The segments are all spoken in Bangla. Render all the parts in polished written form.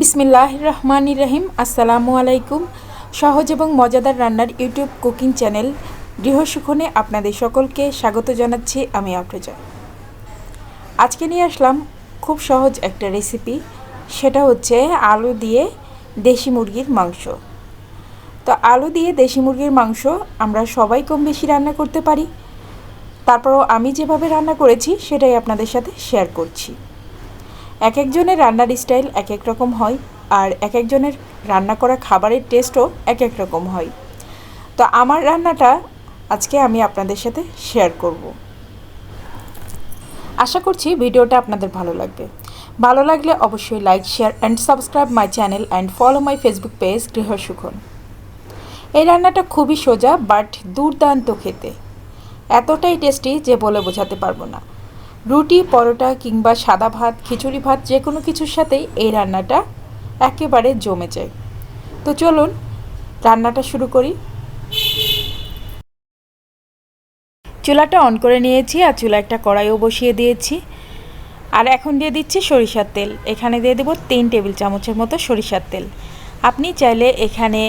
বিসমিল্লাহির রহমানির রহিম। আসসালামু আলাইকুম। সহজ এবং মজাদার রান্নার ইউটিউব কুকিং চ্যানেল গৃহসুখনে আপনাদের সকলকে স্বাগত জানাচ্ছি। আমি আফরোজা। আজকে নিয়ে আসলাম খুব সহজ একটা রেসিপি, সেটা হচ্ছে আলু দিয়ে দেশি মুরগির মাংস। তো আলু দিয়ে দেশি মুরগির মাংস আমরা সবাই কম বেশি রান্না করতে পারি, তারপরও আমি যেভাবে রান্না করেছি সেটাই আপনাদের সাথে শেয়ার করছি। এক একজনের রান্নার স্টাইল এক এক রকম হয়, আর এক একজনের রান্না করা খাবারের টেস্টও এক এক রকম হয়। তো আমার রান্নাটা আজকে আমি আপনাদের সাথে শেয়ার করব। আশা করছি ভিডিওটা আপনাদের ভালো লাগবে। ভালো লাগলে অবশ্যই like, share and subscribe my channel and follow my Facebook page Grihasukhan. এই রান্নাটা খুবই সোজা বাট দুর্দান্ত খেতে, এতটাই টেস্টি যে বলে বোঝাতে পারবো না। রুটি, পরোটা কিংবা সাদা ভাত, খিচুড়ি ভাত যে কোনো কিছুর সাথেই এই রান্নাটা একেবারে জমে যায়। তো চলুন রান্নাটা শুরু করি। চুলাটা অন করে নিয়েছি আর চুলা একটা কড়াইও বসিয়ে দিয়েছি। আর এখন দিয়ে দিচ্ছি সরিষার তেল। এখানে দিয়ে দেবো 3 টেবিল চামচের মতো সরিষার তেল। আপনি চাইলে এখানে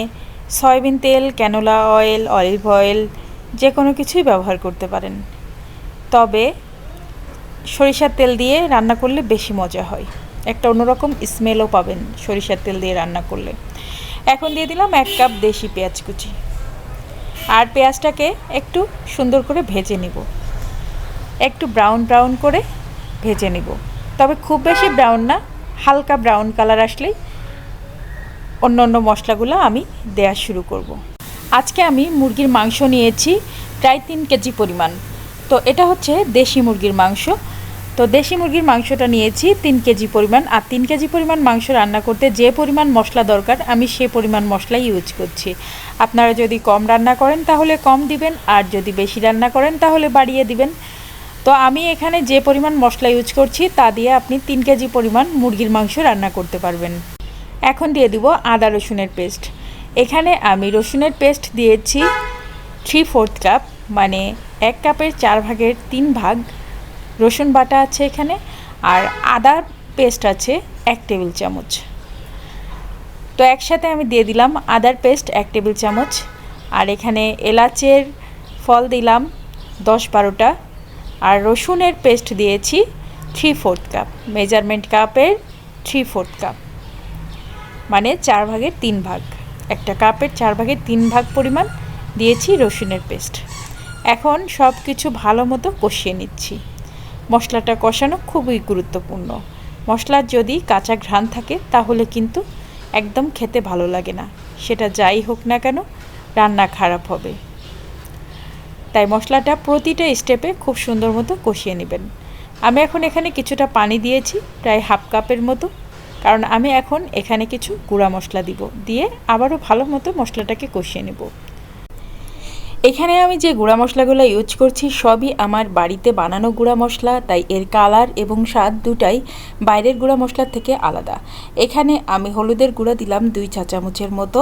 সয়াবিন তেল, ক্যানোলা অয়েল, অলিভ অয়েল যে কোনো কিছুই ব্যবহার করতে পারেন, তবে সরিষার তেল দিয়ে রান্না করলে বেশি মজা হয়, একটা অন্যরকম স্মেলও পাবেন সরিষার তেল দিয়ে রান্না করলে। এখন দিয়ে দিলাম 1 কাপ দেশি পেঁয়াজ কুচি, আর পেঁয়াজটাকে একটু সুন্দর করে ভেজে নিব, একটু ব্রাউন ব্রাউন করে ভেজে নিব, তবে খুব বেশি ব্রাউন না, হালকা ব্রাউন কালার আসলেই অন্য অন্য মশলাগুলো আমি দেওয়া শুরু করব। আজকে আমি মুরগির মাংস নিয়েছি প্রায় 3 কেজি পরিমাণ। তো এটা হচ্ছে দেশি মুরগির মাংস। তো দেশি মুরগির মাংসটা নিয়েছি 3 কেজি পরিমাণ। আর 3 কেজি পরিমাণ মাংস রান্না করতে যে পরিমাণ মশলা দরকার আমি সে পরিমাণ মশলা ইউজ করছি। আপনারা যদি কম রান্না করেন তাহলে কম দিবেন, আর যদি বেশি রান্না করেন তাহলে বাড়িয়ে দিবেন। তো আমি এখানে যে পরিমাণ মশলা ইউজ করছি তা দিয়ে আপনি 3 কেজি পরিমাণ মুরগির মাংস রান্না করতে পারবেন। এখন দিয়ে দিব আদা রসুনের পেস্ট। এখানে আমি রসুনের পেস্ট দিয়েছি 3/4 কাপ, মানে 1 কাপের 4 ভাগের 3 ভাগ রসুন বাটা আছে এখানে, আর আদার পেস্ট আছে 1 টেবিল চামচ। তো একসাথে আমি দিয়ে দিলাম আদার পেস্ট 1 টেবিল চামচ, আর এখানে এলাচের ফল দিলাম 10-12টা, আর রসুনের পেস্ট দিয়েছি 3/4 কাপ, মেজারমেন্ট কাপের 3/4 কাপ, মানে 4 ভাগের 3 ভাগ, একটা কাপের 4 ভাগের 3 ভাগ পরিমাণ দিয়েছি রসুনের পেস্ট। এখন সব কিছু ভালো মতো কষিয়ে নিচ্ছি। মশলাটা কষানো খুবই গুরুত্বপূর্ণ। মশলার যদি কাঁচা ঘ্রাণ থাকে তাহলে কিন্তু একদম খেতে ভালো লাগে না, সেটা যাই হোক না কেন রান্না খারাপ হবে। তাই মশলাটা প্রতিটা স্টেপে খুব সুন্দর মতো কষিয়ে নেবেন। আমি এখন এখানে কিছুটা পানি দিয়েছি, প্রায় 1/2 কাপের মতো, কারণ আমি এখন এখানে কিছু গুঁড়া মশলা দিব, দিয়ে আবারও ভালো মতো মশলাটাকে কষিয়ে নেব। এখানে আমি যে গুঁড়া মশলাগুলো ইউজ করছি সবই আমার বাড়িতে বানানো গুঁড়া মশলা, তাই এর কালার এবং স্বাদ দুটাই বাইরের গুঁড়া মশলার থেকে আলাদা। এখানে আমি হলুদের গুঁড়া দিলাম 2 চা চামচের মতো,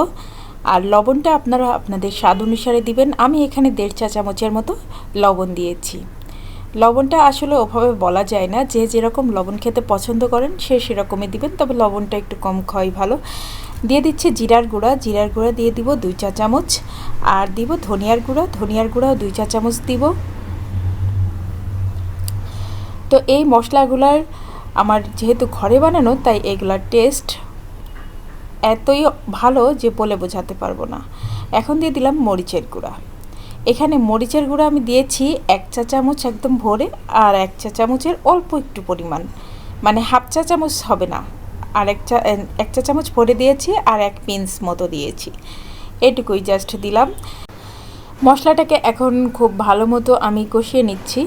আর লবণটা আপনারা আপনাদের স্বাদ অনুসারে দিবেন। আমি এখানে 1.5 চা চামচের মতো লবণ দিয়েছি। লবণটা আসলে ওভাবে বলা যায় না, যে যেরকম লবণ খেতে পছন্দ করেন সে সেরকমই দিবেন, তবে লবণটা একটু কম খাওয়াই ভালো। দিয়ে দিচ্ছে জিরার গুঁড়া দিয়ে দিব 2 চা চামচ, আর দিব ধনিয়ার গুঁড়াও 2 চা চামচ দিব। তো এই মশলাগুলার আমার যেহেতু ঘরে বানানো, তাই এগুলার টেস্ট এতই ভালো যে বলে বোঝাতে পারবো না। এখন দিয়ে দিলাম মরিচের গুঁড়া। এখানে মরিচের গুঁড়া আমি দিয়েছি 1 চা চামচ একদম ভরে, আর 1 চা চামচের অল্প একটু পরিমাণ, মানে 1/2 চা চামচ হবে না, আর 1 চা চামচ ভরে দিয়েছি, আর 1 পিঞ্চ মতো দিয়েছি, এটুকুই জাস্ট দিলাম। মশলাটাকে এখন খুব ভালো মতো আমি কষিয়ে নিচ্ছি,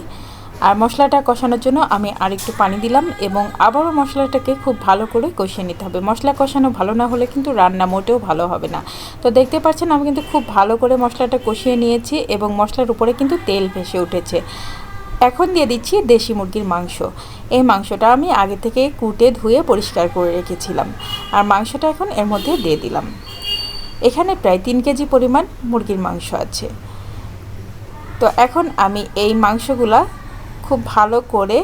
আর মশলাটা কষানোর জন্য আমি আরেকটু পানি দিলাম, এবং আবারও মশলাটাকে খুব ভালো করে কষিয়ে নিতে হবে। মশলা কষানো ভালো না হলে কিন্তু রান্না মোটেও ভালো হবে না। তো দেখতে পাচ্ছেন আমি কিন্তু খুব ভালো করে মশলাটা কষিয়ে নিয়েছি, এবং মশলার উপরে কিন্তু তেল ভেসে উঠেছে। এখন দিয়ে দিচ্ছি দেশি মুরগির মাংস। এই মাংসটা আমি আগে থেকে কুটে ধুয়ে পরিষ্কার করে রেখেছিলাম, আর মাংসটা এখন এর মধ্যে দিয়ে দিলাম। এখানে প্রায় 3 কেজি পরিমাণ মুরগির মাংস আছে। তো এখন আমি এই মাংসগুলা খুব ভালো করে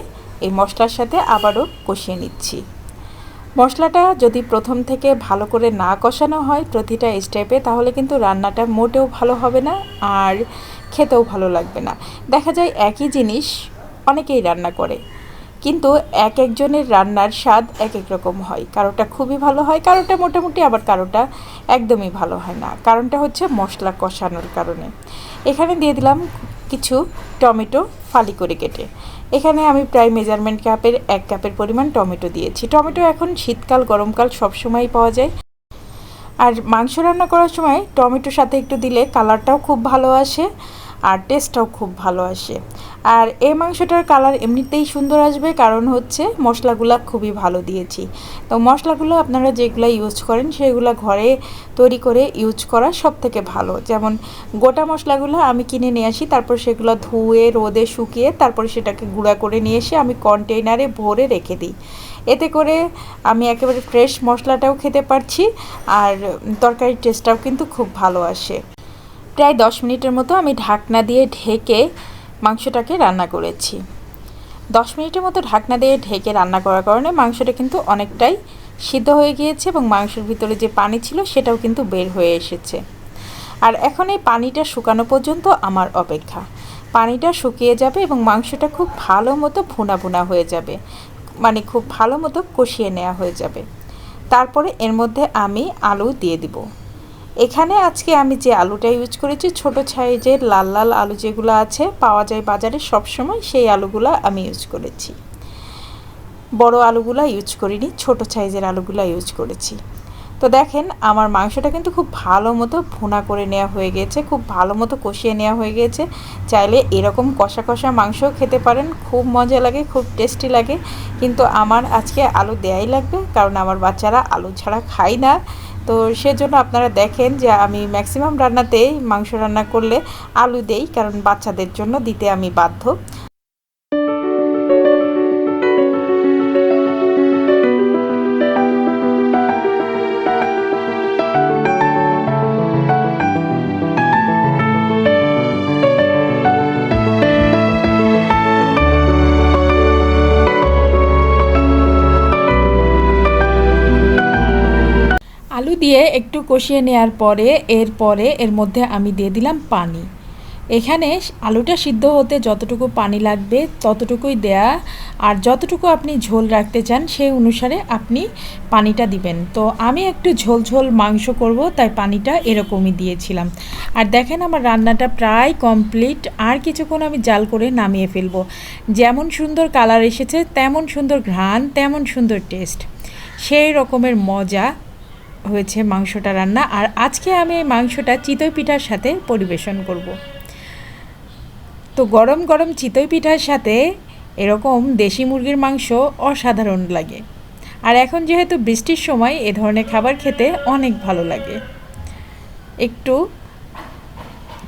এই মশলার সাথে আবারও কষিয়ে নিচ্ছি। মশলাটা যদি প্রথম থেকে ভালো করে না কষানো হয় প্রতিটা স্টেপে, তাহলে কিন্তু রান্নাটা মোটেও ভালো হবে না আর খেতেও ভালো লাগবে না। দেখা যায় একই জিনিস অনেকেই রান্না করে, কিন্তু এক একজনের রান্নার স্বাদ এক এক রকম হয়। কারোটা খুবই ভালো হয়, কারোটা মোটামুটি, আবার কারোটা একদমই ভালো হয় না। কারণটা হচ্ছে মশলা কষানোর কারণে। এখানে দিয়ে দিলাম কিছু টমেটো ফালি করে কেটে। এখানে আমি প্রায় মেজারমেন্ট কাপের 1 কাপের পরিমাণ টমেটো দিয়েছি। টমেটো এখন শীতকাল গরমকাল সবসময়ই পাওয়া যায়। আর মাংস রান্না করার সময় টমেটোর সাথে একটু দিলে কালারটাও খুব ভালো আসে আর টেস্টটাও খুব ভালো আসে। আর এই মাংসটার কালার এমনিতেই সুন্দর আসবে, কারণ হচ্ছে মশলাগুলো খুবই ভালো দিয়েছি। তো মশলাগুলো আপনারা যেগুলো ইউজ করেন সেগুলো ঘরে তৈরি করে ইউজ করা সব থেকে ভালো। যেমন গোটা মশলাগুলো আমি কিনে নিয়ে আসি, তারপর সেগুলো ধুয়ে রোদে শুকিয়ে তারপরে সেটাকে গুঁড়া করে নিয়ে এসে আমি কন্টেইনারে ভরে রেখে দিই। এতে করে আমি একেবারে ফ্রেশ মশলাটাও খেতে পারছি আর তরকারির টেস্টটাও কিন্তু খুব ভালো আসে। প্রায় 10 মিনিটের মতো আমি ঢাকনা দিয়ে ঢেকে মাংসটাকে রান্না করেছি। 10 মিনিটের মতো ঢাকনা দিয়ে ঢেকে রান্না করার কারণে মাংসটা কিন্তু অনেকটাই সিদ্ধ হয়ে গিয়েছে এবং মাংসের ভিতরে যে পানি ছিল সেটাও কিন্তু বের হয়ে এসেছে। আর এখন এই পানিটা শুকানো পর্যন্ত আমার অপেক্ষা। পানিটা শুকিয়ে যাবে এবং মাংসটা খুব ভালো মতো ভুনা ভুনা হয়ে যাবে, মানে খুব ভালো মতো কষিয়ে নেওয়া হয়ে যাবে। তারপরে এর মধ্যে আমি আলু দিয়ে দিব। এখানে আজকে আমি যে আলুটা ইউজ করেছি, ছোট সাইজের লাল লাল আলু যেগুলো আছে পাওয়া যায় বাজারে সবসময়, সেই আলুগুলো আমি ইউজ করেছি। বড় আলুগুলো ইউজ করিনি, ছোট সাইজের আলুগুলো ইউজ করেছি। তো দেখেন আমার মাংসটা কিন্তু খুব ভালো মতো ভুনা করে নেওয়া হয়ে গেছে, খুব ভালো মতো কষিয়ে নেওয়া হয়ে গেছে। চাইলে এরকম কষা কষা মাংসও খেতে পারেন, খুব মজা লাগে, খুব টেস্টি লাগে। কিন্তু আমার আজকে আলু দেয়াই লাগবে, কারণ আমার বাচ্চারা আলু ছাড়া খায় না। তো সেজন্য আপনারা দেখেন যে আমি ম্যাক্সিমাম রান্নাতেই মাংস রান্না করলে আলু দেই, কারণ বাচ্চাদের জন্য দিতে আমি বাধ্য। আলু দিয়ে একটু কষিয়ে নেওয়ার পরে এর মধ্যে আমি দিয়ে দিলাম পানি। এখানে আলুটা সিদ্ধ হতে যতটুকু পানি লাগবে ততটুকুই দেয়া, আর যতটুকু আপনি ঝোল রাখতে চান সেই অনুসারে আপনি পানিটা দিবেন। তো আমি একটু ঝোল ঝোল মাংস করব, তাই পানিটা এরকমই দিয়েছিলাম। আর দেখেন আমার রান্নাটা প্রায় কমপ্লিট, আর কিছুক্ষণ আমি জাল করে নামিয়ে ফেলবো। যেমন সুন্দর কালার এসেছে, তেমন সুন্দর ঘ্রাণ, তেমন সুন্দর টেস্ট, সেই রকমের মজা হয়েছে মাংসটা রান্না। আর আজকে আমি এই মাংসটা চিতই পিঠার সাথে পরিবেশন করব। তো গরম গরম চিতই পিঠার সাথে এরকম দেশি মুরগির মাংস অসাধারণ লাগে। আর এখন যেহেতু বৃষ্টির সময় এ ধরনের খাবার খেতে অনেক ভালো লাগে। একটু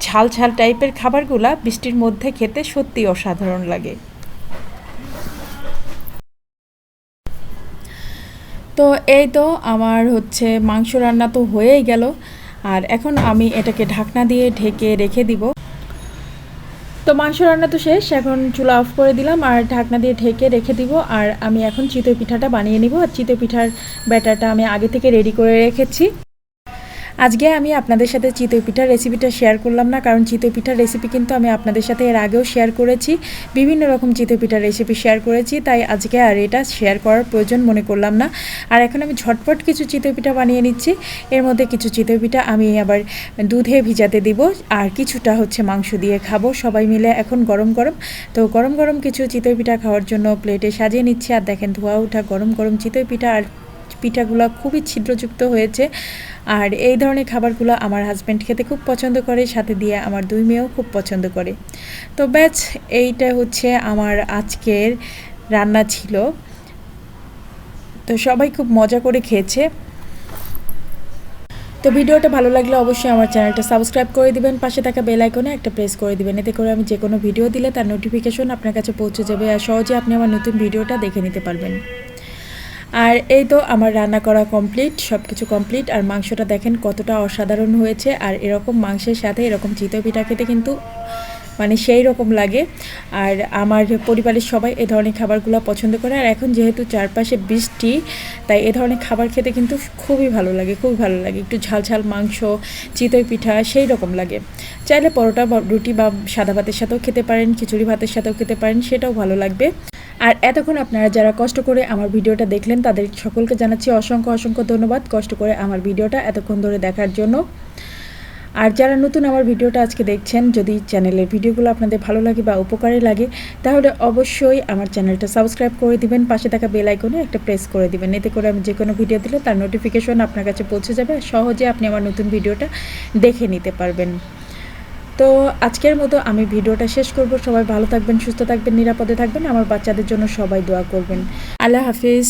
ঝাল ঝাল টাইপের খাবারগুলা বৃষ্টির মধ্যে খেতে সত্যি অসাধারণ লাগে। তো এই তো আমার হচ্ছে মাংস রান্না তো হয়েই গেল, আর এখন আমি এটাকে ঢাকনা দিয়ে ঢেকে রেখে দিব। তো মাংস রান্না তো শেষ, এখন চুলা অফ করে দিলাম আর ঢাকনা দিয়ে ঢেকে রেখে দিব। আর আমি এখন চিতই পিঠাটা বানিয়ে নিব। আর চিতই পিঠার ব্যাটারটা আমি আগে থেকে রেডি করে রেখেছি। আজকে আমি আপনাদের সাথে চিতই পিঠার রেসিপিটা শেয়ার করলাম না, কারণ চিতই পিঠার রেসিপি কিন্তু আমি আপনাদের সাথে এর আগেও শেয়ার করেছি, বিভিন্ন রকম চিতই পিঠার রেসিপি শেয়ার করেছি, তাই আজকে আর এটা শেয়ার করার প্রয়োজন মনে করলাম না। আর এখন আমি ঝটপট কিছু চিতই পিঠা বানিয়ে নিচ্ছি। এর মধ্যে কিছু চিতই পিঠা আমি আবার দুধে ভিজাতে দিব, আর কিছুটা হচ্ছে মাংস দিয়ে খাবো সবাই মিলে এখন গরম গরম। তো গরম গরম কিছু চিতই পিঠা খাওয়ার জন্য প্লেটে সাজিয়ে নিচ্ছি। আর দেখেন ধোয়া ওঠা গরম গরম চিতই পিঠা, আর পিঠাগুলো খুবই ছিদ্রযুক্ত হয়েছে। আর এই ধরনের খাবারগুলো আমার হাজব্যান্ড খেতে খুব পছন্দ করে, সাথে দিয়ে আমার 2 মেয়েও খুব পছন্দ করে। তো ব্যাস এইটা হচ্ছে আমার আজকের রান্না ছিল। তো সবাই খুব মজা করে খেয়েছে। তো ভিডিওটা ভালো লাগলে অবশ্যই আমার চ্যানেলটা সাবস্ক্রাইব করে দিবেন, পাশে থাকা বেল আইকনে একটা প্রেস করে দিবেন। এতে করে আমি যে কোনো ভিডিও দিলে তার নোটিফিকেশন আপনার কাছে পৌঁছে যাবে, আর সহজে আপনি আমার নতুন ভিডিওটা দেখে নিতে পারবেন। আর এই তো আমার রান্না করা কমপ্লিট, সব কিছু কমপ্লিট। আর মাংসটা দেখেন কতটা অসাধারণ হয়েছে। আর এরকম মাংসের সাথে এরকম চিতই পিঠা খেতে কিন্তু মানে সেই রকম লাগে। আর আমার পরিবারের সবাই এ ধরনের খাবারগুলো পছন্দ করে। আর এখন যেহেতু চারপাশে বৃষ্টি, তাই এ ধরনের খাবার খেতে কিন্তু খুবই ভালো লাগে, খুবই ভালো লাগে। একটু ঝাল ঝাল মাংস, চিতই পিঠা সেই রকম লাগে। চাইলে পরোটা বা রুটি বা সাদা ভাতের সাথেও খেতে পারেন, খিচুড়ি ভাতের সাথেও খেতে পারেন, সেটাও ভালো লাগবে। আর এতক্ষণ আপনারা যারা কষ্ট করে আমার ভিডিওটা দেখলেন তাদের সকলকে জানাচ্ছি অসংখ্য অসংখ্য ধন্যবাদ কষ্ট করে আমার ভিডিওটা এতক্ষণ ধরে দেখার জন্য। আর যারা নতুন আমার ভিডিওটা আজকে দেখছেন, যদি চ্যানেলের ভিডিওগুলো আপনাদের ভালো লাগে বা উপকারে লাগে, তাহলে অবশ্যই আমার চ্যানেলটা সাবস্ক্রাইব করে দিবেন, পাশে থাকা বেল আইকনে একটা প্রেস করে দিবেন। এতে করে আমি যে কোনো ভিডিও দিলে তার নোটিফিকেশন আপনার কাছে পৌঁছে যাবে, আর সহজে আপনি আমার নতুন ভিডিওটা দেখে নিতে পারবেন। তো আজকের মতো আমি ভিডিওটা শেষ করব। সবাই ভালো থাকবেন, সুস্থ থাকবেন, নিরাপদে থাকবেন। আমার বাচ্চাদের জন্য সবাই দোয়া করবেন। আল্লাহ হাফিজ।